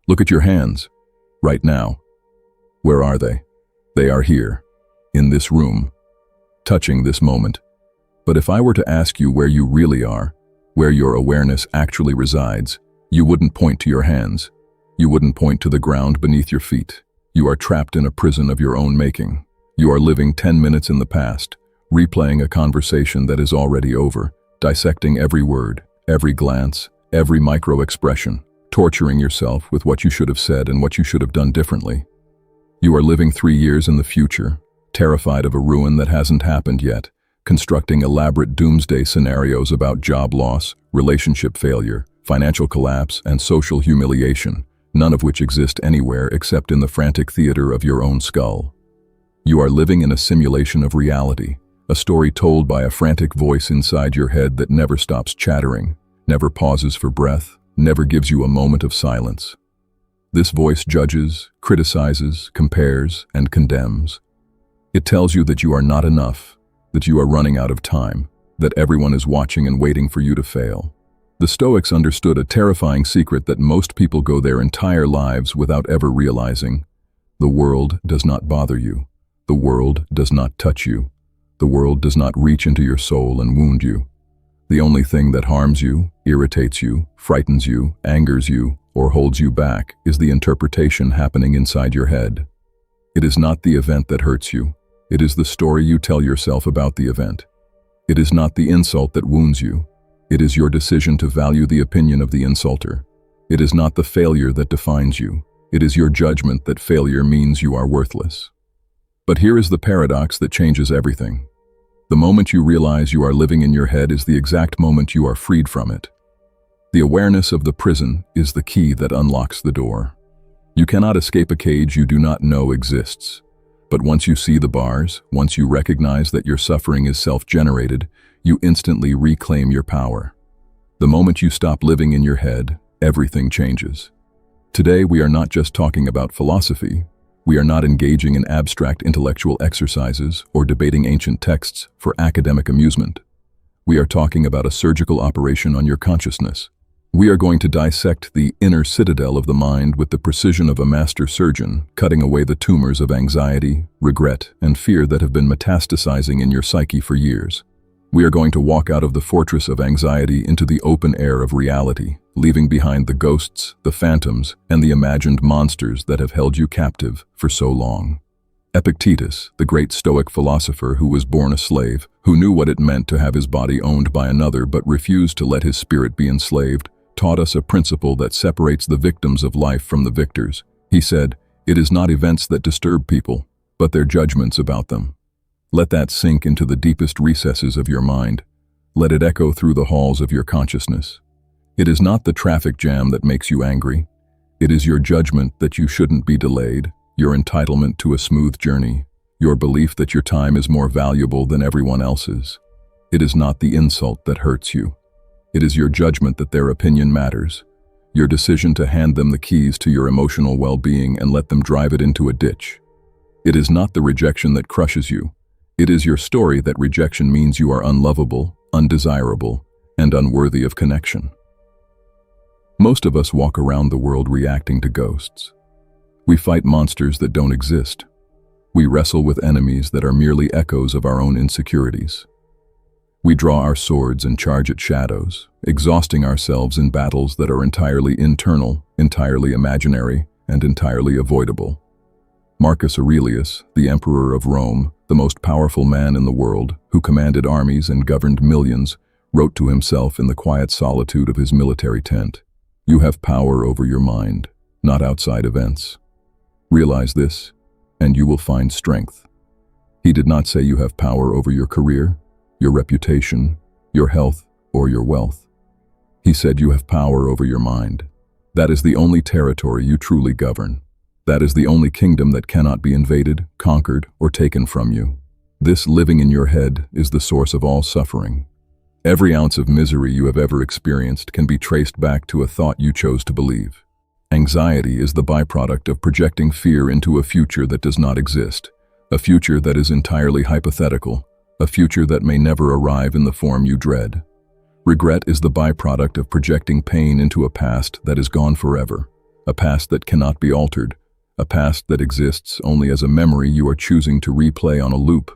Look at your hands, right now. Where are they? They are here, in this room, touching this moment. But if I were to ask you where you really are, where your awareness actually resides, you wouldn't point to your hands. You wouldn't point to the ground beneath your feet. You are trapped in a prison of your own making. You are living 10 minutes in the past, replaying a conversation that is already over, dissecting every word, every glance, every micro-expression, torturing yourself with what you should have said and what you should have done differently. You are living 3 years in the future, terrified of a ruin that hasn't happened yet, constructing elaborate doomsday scenarios about job loss, relationship failure, financial collapse, and social humiliation, none of which exist anywhere except in the frantic theater of your own skull. You are living in a simulation of reality, a story told by a frantic voice inside your head that never stops chattering, never pauses for breath, never gives you a moment of silence. This voice judges, criticizes, compares, and condemns. It tells you that you are not enough, that you are running out of time, that everyone is watching and waiting for you to fail. The Stoics understood a terrifying secret that most people go their entire lives without ever realizing. The world does not bother you. The world does not touch you. The world does not reach into your soul and wound you. The only thing that harms you, irritates you, frightens you, angers you, or holds you back is the interpretation happening inside your head. It is not the event that hurts you. It is the story you tell yourself about the event. It is not the insult that wounds you. It is your decision to value the opinion of the insulter. It is not the failure that defines you. It is your judgment that failure means you are worthless. But here is the paradox that changes everything. The moment you realize you are living in your head is the exact moment you are freed from it. The awareness of the prison is the key that unlocks the door. You cannot escape a cage you do not know exists. But once you see the bars, once you recognize that your suffering is self-generated, you instantly reclaim your power. The moment you stop living in your head, everything changes. Today we are not just talking about philosophy. We are not engaging in abstract intellectual exercises or debating ancient texts for academic amusement. We are talking about a surgical operation on your consciousness. We are going to dissect the inner citadel of the mind with the precision of a master surgeon, cutting away the tumors of anxiety, regret, and fear that have been metastasizing in your psyche for years. We are going to walk out of the fortress of anxiety into the open air of reality, leaving behind the ghosts, the phantoms, and the imagined monsters that have held you captive for so long. Epictetus, the great Stoic philosopher who was born a slave, who knew what it meant to have his body owned by another but refused to let his spirit be enslaved, taught us a principle that separates the victims of life from the victors. He said, "It is not events that disturb people, but their judgments about them." Let that sink into the deepest recesses of your mind. Let it echo through the halls of your consciousness. It is not the traffic jam that makes you angry. It is your judgment that you shouldn't be delayed, your entitlement to a smooth journey, your belief that your time is more valuable than everyone else's. It is not the insult that hurts you. It is your judgment that their opinion matters, your decision to hand them the keys to your emotional well-being and let them drive it into a ditch. It is not the rejection that crushes you. It is your story that rejection means you are unlovable, undesirable, and unworthy of connection. Most of us walk around the world reacting to ghosts. We fight monsters that don't exist. We wrestle with enemies that are merely echoes of our own insecurities. We draw our swords and charge at shadows, exhausting ourselves in battles that are entirely internal, entirely imaginary, and entirely avoidable. Marcus Aurelius, the emperor of Rome, the most powerful man in the world, who commanded armies and governed millions, wrote to himself in the quiet solitude of his military tent, "You have power over your mind, not outside events. Realize this, and you will find strength." He did not say you have power over your career, your reputation, your health, or your wealth. He said you have power over your mind. That is the only territory you truly govern. That is the only kingdom that cannot be invaded, conquered, or taken from you. This living in your head is the source of all suffering. Every ounce of misery you have ever experienced can be traced back to a thought you chose to believe. Anxiety is the byproduct of projecting fear into a future that does not exist, a future that is entirely hypothetical, a future that may never arrive in the form you dread. Regret is the byproduct of projecting pain into a past that is gone forever, a past that cannot be altered, a past that exists only as a memory you are choosing to replay on a loop.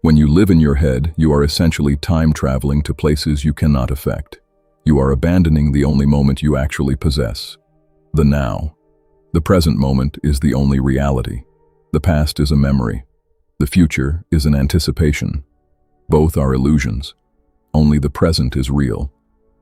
When you live in your head, you are essentially time traveling to places you cannot affect. You are abandoning the only moment you actually possess, the now. The present moment is the only reality. The past is a memory. The future is an anticipation. Both are illusions. Only the present is real.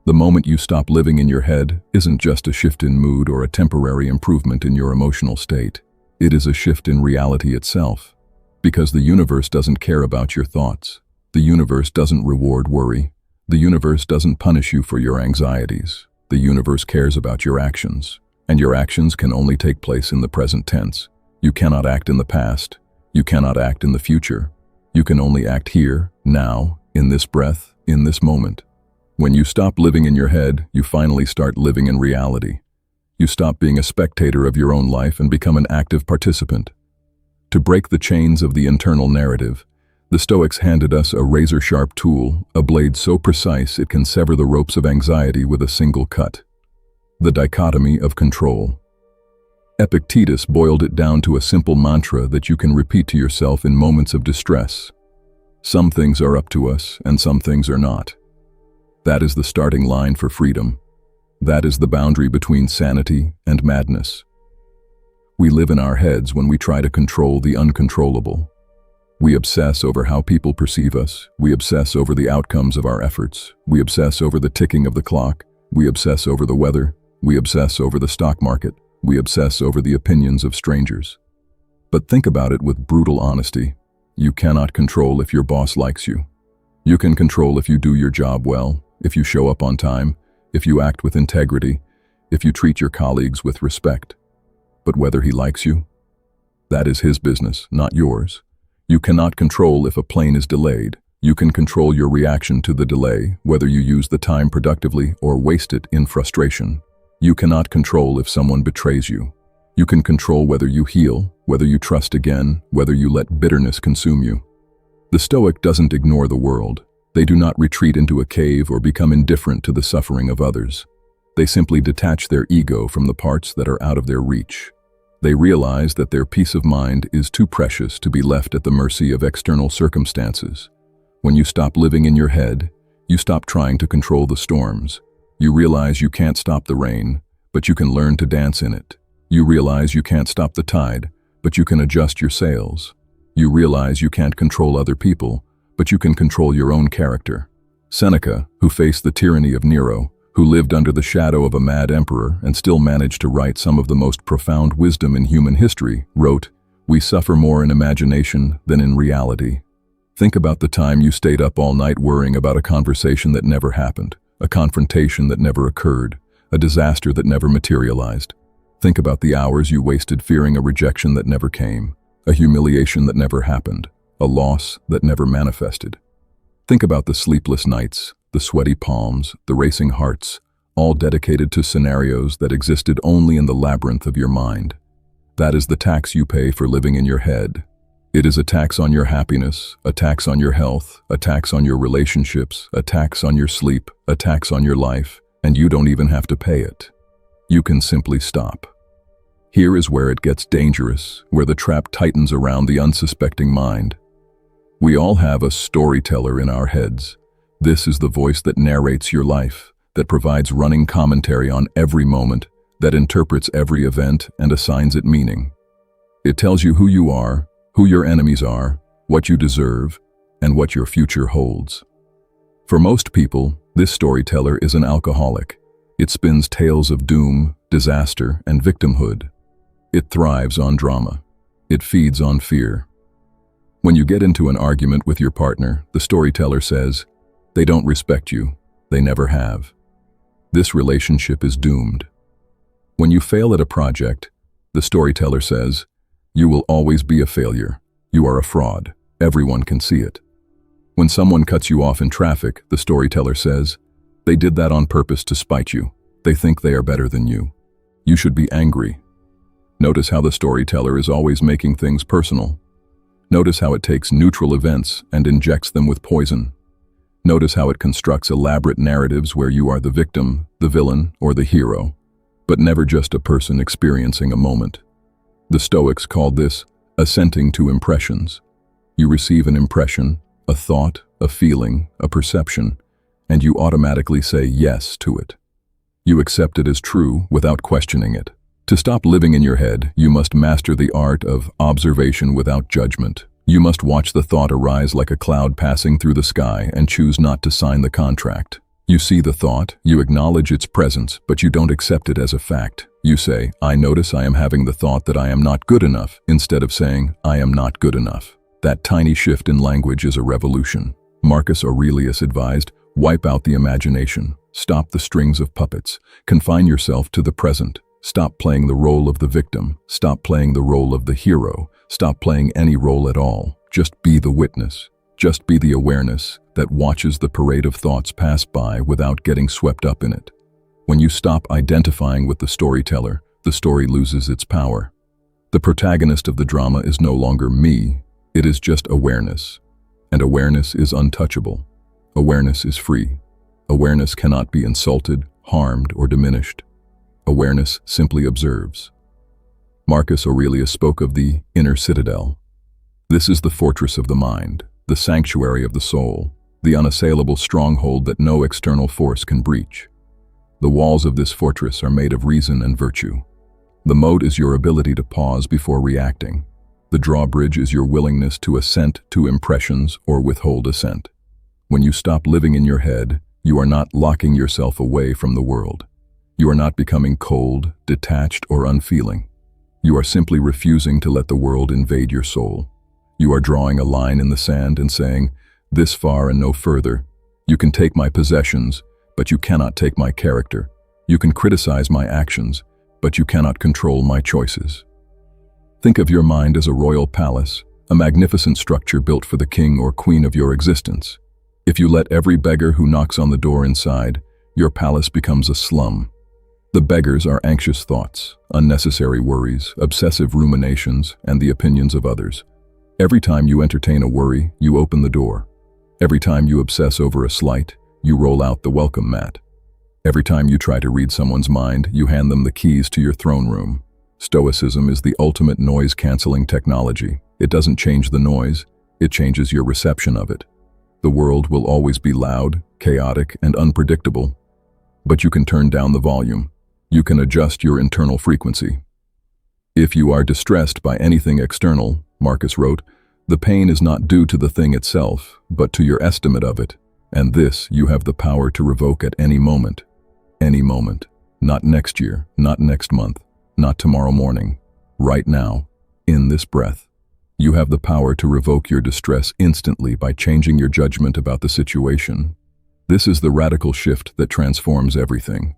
The moment you stop living in your head isn't just a shift in mood or a temporary improvement in your emotional state. It is a shift in reality itself. Because the universe doesn't care about your thoughts. The universe doesn't reward worry. The universe doesn't punish you for your anxieties. The universe cares about your actions. And your actions can only take place in the present tense. You cannot act in the past. You cannot act in the future. You can only act here, now, in this breath, in this moment. When you stop living in your head, you finally start living in reality. You stop being a spectator of your own life and become an active participant. To break the chains of the internal narrative, the Stoics handed us a razor-sharp tool, a blade so precise it can sever the ropes of anxiety with a single cut. The Dichotomy of Control. Epictetus boiled it down to a simple mantra that you can repeat to yourself in moments of distress. Some things are up to us, and some things are not. That is the starting line for freedom. That is the boundary between sanity and madness. We live in our heads when we try to control the uncontrollable. We obsess over how people perceive us. We obsess over the outcomes of our efforts. We obsess over the ticking of the clock. We obsess over the weather. We obsess over the stock market. We obsess over the opinions of strangers. But think about it with brutal honesty. You cannot control if your boss likes you. You can control if you do your job well, if you show up on time, if you act with integrity, if you treat your colleagues with respect. But whether he likes you, that is his business, not yours. You cannot control if a plane is delayed. You can control your reaction to the delay, whether you use the time productively or waste it in frustration. You cannot control if someone betrays you. You can control whether you heal, whether you trust again, whether you let bitterness consume you. The Stoic doesn't ignore the world. They do not retreat into a cave or become indifferent to the suffering of others. They simply detach their ego from the parts that are out of their reach. They realize that their peace of mind is too precious to be left at the mercy of external circumstances. When you stop living in your head, you stop trying to control the storms. You realize you can't stop the rain, but you can learn to dance in it. You realize you can't stop the tide, but you can adjust your sails. You realize you can't control other people, but you can control your own character. Seneca, who faced the tyranny of Nero, who lived under the shadow of a mad emperor and still managed to write some of the most profound wisdom in human history, wrote, "We suffer more in imagination than in reality." Think about the time you stayed up all night worrying about a conversation that never happened, a confrontation that never occurred, a disaster that never materialized. Think about the hours you wasted fearing a rejection that never came, a humiliation that never happened, a loss that never manifested. Think about the sleepless nights, the sweaty palms, the racing hearts, all dedicated to scenarios that existed only in the labyrinth of your mind. That is the tax you pay for living in your head. It is a tax on your happiness, a tax on your health, a tax on your relationships, a tax on your sleep, a tax on your life, and you don't even have to pay it. You can simply stop. Here is where it gets dangerous, where the trap tightens around the unsuspecting mind. We all have a storyteller in our heads. This is the voice that narrates your life, that provides running commentary on every moment, that interprets every event and assigns it meaning. It tells you who you are, who your enemies are, what you deserve, and what your future holds. For most people, this storyteller is an alcoholic. It spins tales of doom, disaster, and victimhood. It thrives on drama. It feeds on fear. When you get into an argument with your partner, the storyteller says, "They don't respect you. They never have. This relationship is doomed." When you fail at a project, the storyteller says, "You will always be a failure. You are a fraud. Everyone can see it." When someone cuts you off in traffic, the storyteller says, "They did that on purpose to spite you. They think they are better than you. You should be angry." Notice how the storyteller is always making things personal. Notice how it takes neutral events and injects them with poison. Notice how it constructs elaborate narratives where you are the victim, the villain, or the hero. but never just a person experiencing a moment. The Stoics called this assenting to impressions. You receive an impression, a thought, a feeling, a perception, and you automatically say yes to it. You accept it as true without questioning it. To stop living in your head, you must master the art of observation without judgment. You must watch the thought arise like a cloud passing through the sky and choose not to sign the contract. You see the thought, you acknowledge its presence, but you don't accept it as a fact. You say, I notice I am having the thought that I am not good enough, instead of saying, I am not good enough. That tiny shift in language is a revolution. Marcus Aurelius advised, wipe out the imagination, stop the strings of puppets, confine yourself to the present. Stop playing the role of the victim, stop playing the role of the hero, stop playing any role at all. Just be the witness. Just be the awareness that watches the parade of thoughts pass by without getting swept up in it. When you stop identifying with the storyteller, the story loses its power. The protagonist of the drama is no longer me, it is just awareness. And awareness is untouchable. Awareness is free. Awareness cannot be insulted, harmed, or diminished. Awareness simply observes. Marcus Aurelius spoke of the inner citadel. This is the fortress of the mind, the sanctuary of the soul, the unassailable stronghold that no external force can breach. The walls of this fortress are made of reason and virtue. The moat is your ability to pause before reacting. The drawbridge is your willingness to assent to impressions or withhold assent. When you stop living in your head, you are not locking yourself away from the world. You are not becoming cold, detached, or unfeeling. You are simply refusing to let the world invade your soul. You are drawing a line in the sand and saying, this far and no further. You can take my possessions, but you cannot take my character. You can criticize my actions, but you cannot control my choices. Think of your mind as a royal palace, a magnificent structure built for the king or queen of your existence. If you let every beggar who knocks on the door inside, your palace becomes a slum. The beggars are anxious thoughts, unnecessary worries, obsessive ruminations, and the opinions of others. Every time you entertain a worry, you open the door. Every time you obsess over a slight, you roll out the welcome mat. Every time you try to read someone's mind, you hand them the keys to your throne room. Stoicism is the ultimate noise-canceling technology. It doesn't change the noise, it changes your reception of it. The world will always be loud, chaotic, and unpredictable, but you can turn down the volume. You can adjust your internal frequency. If you are distressed by anything external, Marcus wrote, the pain is not due to the thing itself, but to your estimate of it, and this you have the power to revoke at any moment. Any moment. Not next year, not next month, not tomorrow morning. Right now, in this breath. You have the power to revoke your distress instantly by changing your judgment about the situation. This is the radical shift that transforms everything.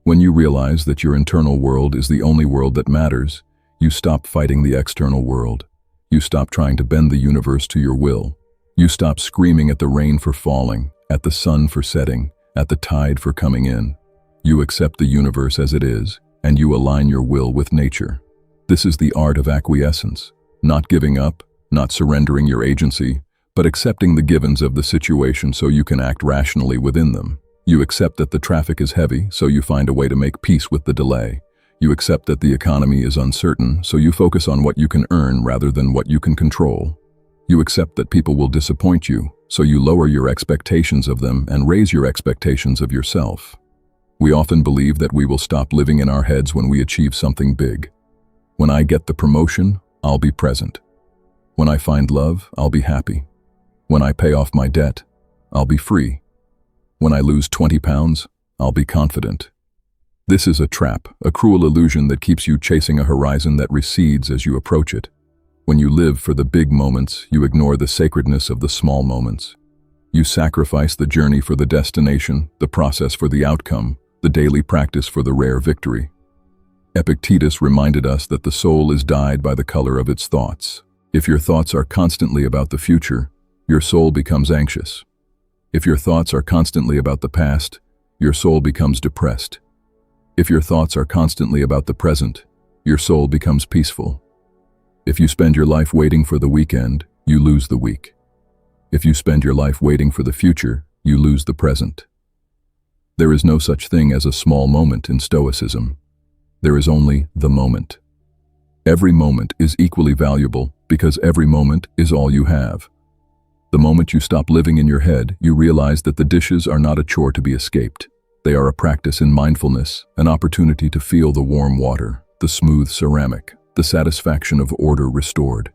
When you realize that your internal world is the only world that matters, you stop fighting the external world. You stop trying to bend the universe to your will. You stop screaming at the rain for falling, at the sun for setting, at the tide for coming in. You accept the universe as it is, and you align your will with nature. This is the art of acquiescence, not giving up, not surrendering your agency, but accepting the givens of the situation so you can act rationally within them. You accept that the traffic is heavy, so you find a way to make peace with the delay. You accept that the economy is uncertain, so you focus on what you can earn rather than what you can control. You accept that people will disappoint you, so you lower your expectations of them and raise your expectations of yourself. We often believe that we will stop living in our heads when we achieve something big. When I get the promotion, I'll be present. When I find love, I'll be happy. When I pay off my debt, I'll be free. When I lose 20 pounds, I'll be confident. This is a trap, a cruel illusion that keeps you chasing a horizon that recedes as you approach it. When you live for the big moments, you ignore the sacredness of the small moments. You sacrifice the journey for the destination, the process for the outcome, the daily practice for the rare victory. Epictetus reminded us that the soul is dyed by the color of its thoughts. If your thoughts are constantly about the future, your soul becomes anxious. If your thoughts are constantly about the past, your soul becomes depressed. If your thoughts are constantly about the present, your soul becomes peaceful. If you spend your life waiting for the weekend, you lose the week. If you spend your life waiting for the future, you lose the present. There is no such thing as a small moment in Stoicism. There is only the moment. Every moment is equally valuable because every moment is all you have. The moment you stop living in your head, you realize that the dishes are not a chore to be escaped. They are a practice in mindfulness, an opportunity to feel the warm water, the smooth ceramic, the satisfaction of order restored.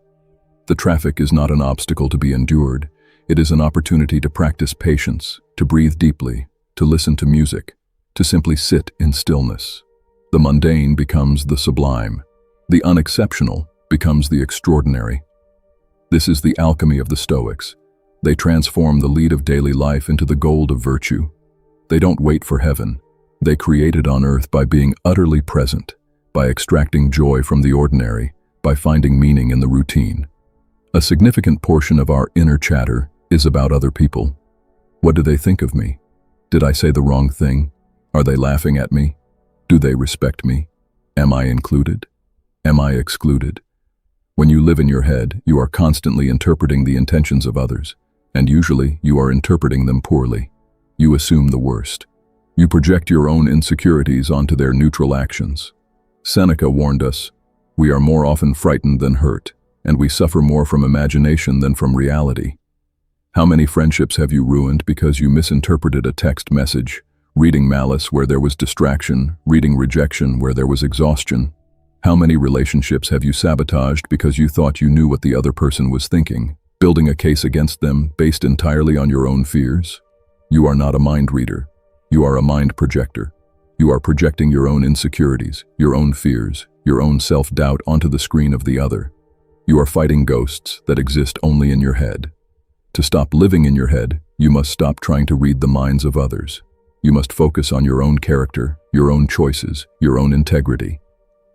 The traffic is not an obstacle to be endured. It is an opportunity to practice patience, to breathe deeply, to listen to music, to simply sit in stillness. The mundane becomes the sublime. The unexceptional becomes the extraordinary. This is the alchemy of the Stoics. They transform the lead of daily life into the gold of virtue. They don't wait for heaven. They create it on earth by being utterly present, by extracting joy from the ordinary, by finding meaning in the routine. A significant portion of our inner chatter is about other people. What do they think of me? Did I say the wrong thing? Are they laughing at me? Do they respect me? Am I included? Am I excluded? When you live in your head, you are constantly interpreting the intentions of others, and usually you are interpreting them poorly. You assume the worst. You project your own insecurities onto their neutral actions. Seneca warned us, "We are more often frightened than hurt, and we suffer more from imagination than from reality." How many friendships have you ruined because you misinterpreted a text message, reading malice where there was distraction, reading rejection where there was exhaustion? How many relationships have you sabotaged because you thought you knew what the other person was thinking, building a case against them based entirely on your own fears? You are not a mind reader. You are a mind projector. You are projecting your own insecurities, your own fears, your own self-doubt onto the screen of the other. You are fighting ghosts that exist only in your head. To stop living in your head, you must stop trying to read the minds of others. You must focus on your own character, your own choices, your own integrity.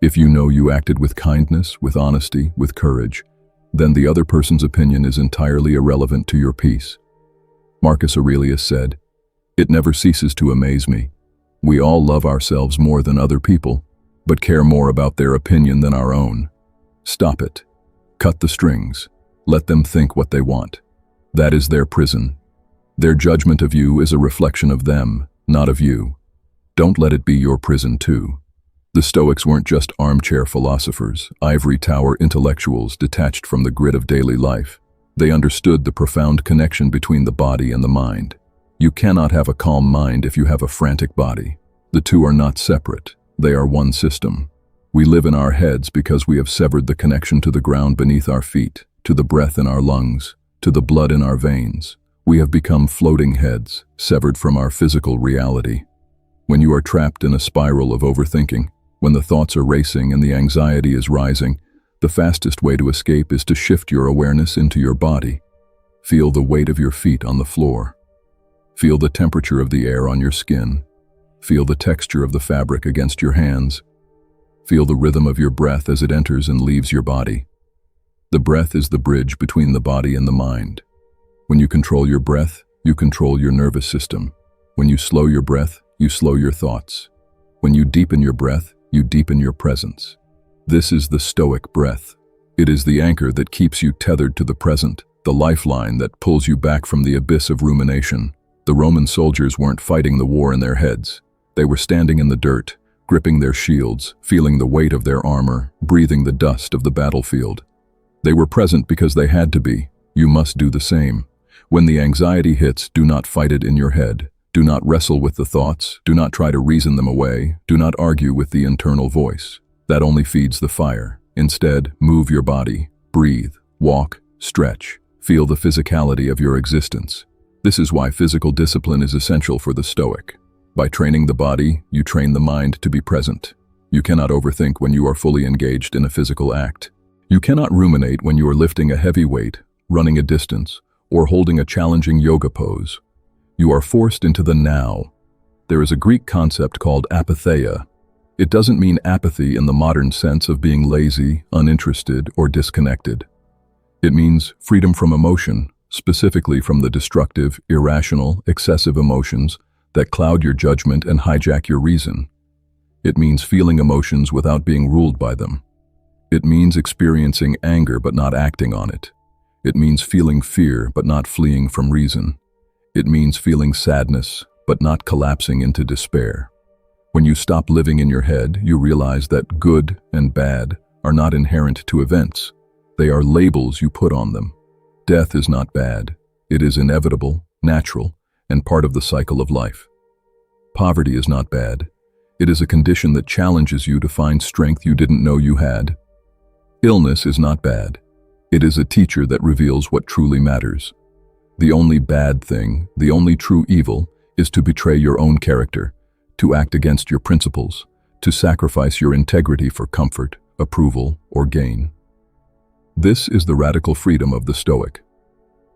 If you know you acted with kindness, with honesty, with courage, then the other person's opinion is entirely irrelevant to your peace. Marcus Aurelius said, "It never ceases to amaze me. We all love ourselves more than other people, but care more about their opinion than our own. Stop it. Cut the strings. Let them think what they want. That is their prison. Their judgment of you is a reflection of them, not of you. Don't let it be your prison too." The Stoics weren't just armchair philosophers, ivory tower intellectuals detached from the grit of daily life. They understood the profound connection between the body and the mind. You cannot have a calm mind if you have a frantic body. The two are not separate. They are one system. We live in our heads because we have severed the connection to the ground beneath our feet, to the breath in our lungs, to the blood in our veins. We have become floating heads, severed from our physical reality. When you are trapped in a spiral of overthinking, when the thoughts are racing and the anxiety is rising, the fastest way to escape is to shift your awareness into your body. Feel the weight of your feet on the floor. Feel the temperature of the air on your skin. Feel the texture of the fabric against your hands. Feel the rhythm of your breath as it enters and leaves your body. The breath is the bridge between the body and the mind. When you control your breath, you control your nervous system. When you slow your breath, you slow your thoughts. When you deepen your breath, you deepen your presence. This is the Stoic breath. It is the anchor that keeps you tethered to the present, the lifeline that pulls you back from the abyss of rumination. The Roman soldiers weren't fighting the war in their heads. They were standing in the dirt, gripping their shields, feeling the weight of their armor, breathing the dust of the battlefield. They were present because they had to be. You must do the same. When the anxiety hits, do not fight it in your head. Do not wrestle with the thoughts. Do not try to reason them away. Do not argue with the internal voice. That only feeds the fire. Instead, move your body, breathe, walk, stretch. Feel the physicality of your existence. This is why physical discipline is essential for the Stoic. By training the body, you train the mind to be present. You cannot overthink when you are fully engaged in a physical act. You cannot ruminate when you are lifting a heavy weight, running a distance, or holding a challenging yoga pose. You are forced into the now. There is a Greek concept called Apatheia. It doesn't mean apathy in the modern sense of being lazy, uninterested, or disconnected. It means freedom from emotion, specifically from the destructive, irrational, excessive emotions that cloud your judgment and hijack your reason. It means feeling emotions without being ruled by them. It means experiencing anger but not acting on it. It means feeling fear but not fleeing from reason. It means feeling sadness but not collapsing into despair. When you stop living in your head, you realize that good and bad are not inherent to events. They are labels you put on them. Death is not bad. It is inevitable, natural, and part of the cycle of life. Poverty is not bad. It is a condition that challenges you to find strength you didn't know you had. Illness is not bad. It is a teacher that reveals what truly matters. The only bad thing, the only true evil, is to betray your own character, to act against your principles, to sacrifice your integrity for comfort, approval, or gain. This is the radical freedom of the Stoic.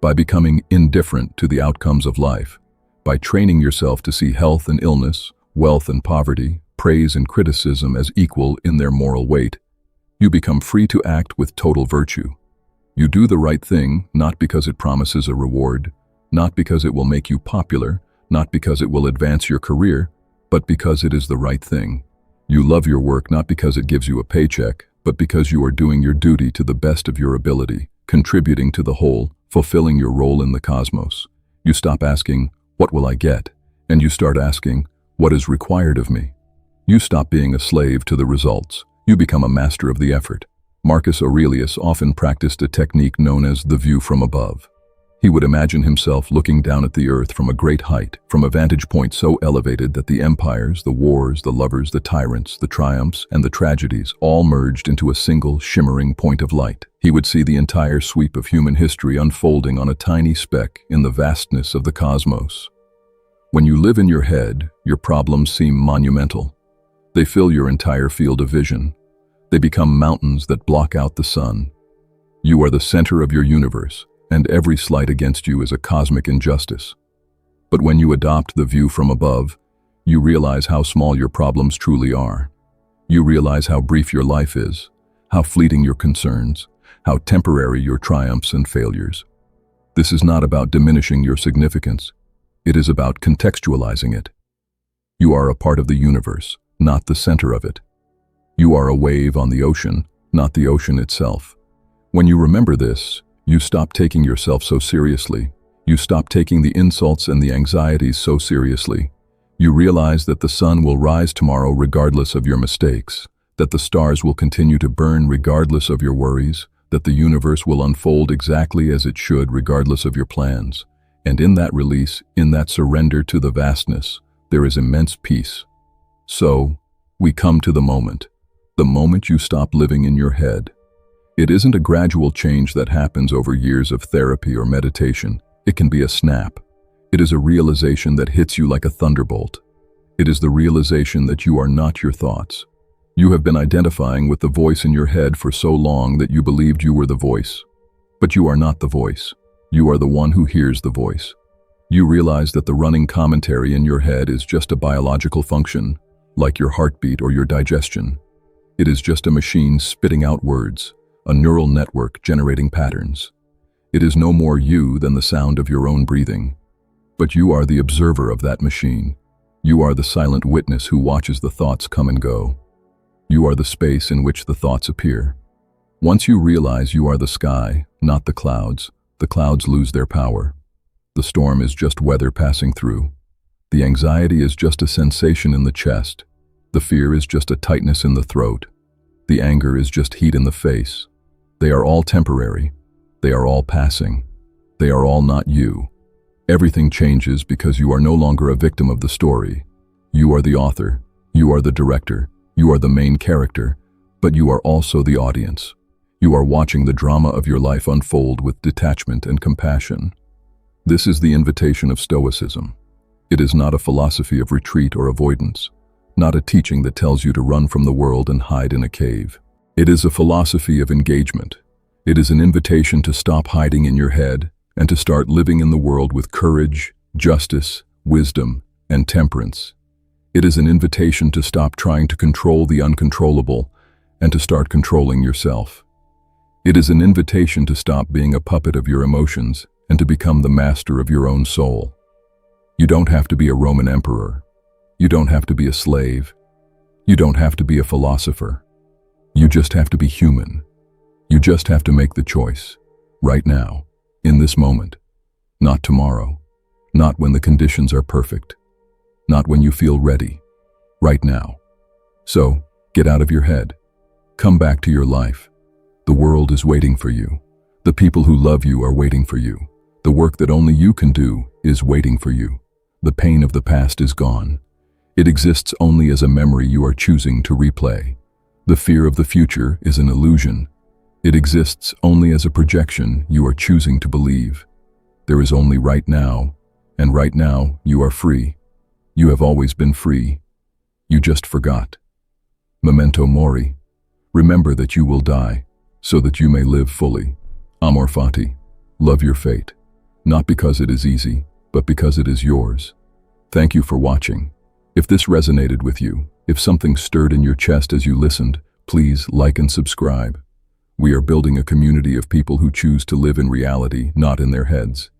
By becoming indifferent to the outcomes of life, by training yourself to see health and illness, wealth and poverty, praise and criticism as equal in their moral weight, you become free to act with total virtue. You do the right thing not because it promises a reward, not because it will make you popular, not because it will advance your career, but because it is the right thing. You love your work not because it gives you a paycheck, but because you are doing your duty to the best of your ability, contributing to the whole, fulfilling your role in the cosmos. You stop asking, "What will I get?" and you start asking, "What is required of me?" You stop being a slave to the results. You become a master of the effort. Marcus Aurelius often practiced a technique known as the view from above. He would imagine himself looking down at the earth from a great height, from a vantage point so elevated that the empires, the wars, the lovers, the tyrants, the triumphs, and the tragedies all merged into a single, shimmering point of light. He would see the entire sweep of human history unfolding on a tiny speck in the vastness of the cosmos. When you live in your head, your problems seem monumental. They fill your entire field of vision. They become mountains that block out the sun. You are the center of your universe, and every slight against you is a cosmic injustice. But when you adopt the view from above, you realize how small your problems truly are. You realize how brief your life is, how fleeting your concerns, how temporary your triumphs and failures. This is not about diminishing your significance. It is about contextualizing it. You are a part of the universe, not the center of it. You are a wave on the ocean, not the ocean itself. When you remember this, you stop taking yourself so seriously. You stop taking the insults and the anxieties so seriously. You realize that the sun will rise tomorrow regardless of your mistakes, that the stars will continue to burn regardless of your worries, that the universe will unfold exactly as it should regardless of your plans. And in that release, in that surrender to the vastness, there is immense peace. So, we come to the moment you stop living in your head. It isn't a gradual change that happens over years of therapy or meditation. It can be a snap. It is a realization that hits you like a thunderbolt. It is the realization that you are not your thoughts. You have been identifying with the voice in your head for so long that you believed you were the voice. But you are not the voice. You are the one who hears the voice. You realize that the running commentary in your head is just a biological function, like your heartbeat or your digestion. It is just a machine spitting out words, a neural network generating patterns. It is no more you than the sound of your own breathing. But you are the observer of that machine. You are the silent witness who watches the thoughts come and go. You are the space in which the thoughts appear. Once you realize you are the sky, not the clouds lose their power. The storm is just weather passing through. The anxiety is just a sensation in the chest. The fear is just a tightness in the throat. The anger is just heat in the face. They are all temporary. They are all passing. They are all not you. Everything changes because you are no longer a victim of the story. You are the author. You are the director. You are the main character. But you are also the audience. You are watching the drama of your life unfold with detachment and compassion. This is the invitation of Stoicism. It is not a philosophy of retreat or avoidance, not a teaching that tells you to run from the world and hide in a cave. It is a philosophy of engagement. It is an invitation to stop hiding in your head and to start living in the world with courage, justice, wisdom, and temperance. It is an invitation to stop trying to control the uncontrollable and to start controlling yourself. It is an invitation to stop being a puppet of your emotions and to become the master of your own soul. You don't have to be a Roman emperor. You don't have to be a slave. You don't have to be a philosopher. You just have to be human. You just have to make the choice, right now, in this moment. Not tomorrow, not when the conditions are perfect, not when you feel ready. right now. So, get out of your head. Come back to your life. The world is waiting for you. The people who love you are waiting for you. The work that only you can do is waiting for you. The pain of the past is gone. It exists only as a memory you are choosing to replay. The fear of the future is an illusion. It exists only as a projection you are choosing to believe. There is only right now, and right now you are free. You have always been free. You just forgot. Memento mori. Remember that you will die, so that you may live fully. Amor fati. Love your fate. Not because it is easy, but because it is yours. Thank you for watching. If this resonated with you, if something stirred in your chest as you listened, please like and subscribe. We are building a community of people who choose to live in reality, not in their heads.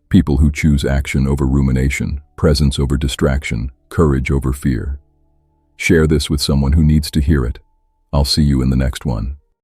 People who choose action over rumination, presence over distraction, courage over fear. Share this with someone who needs to hear it. I'll see you in the next one.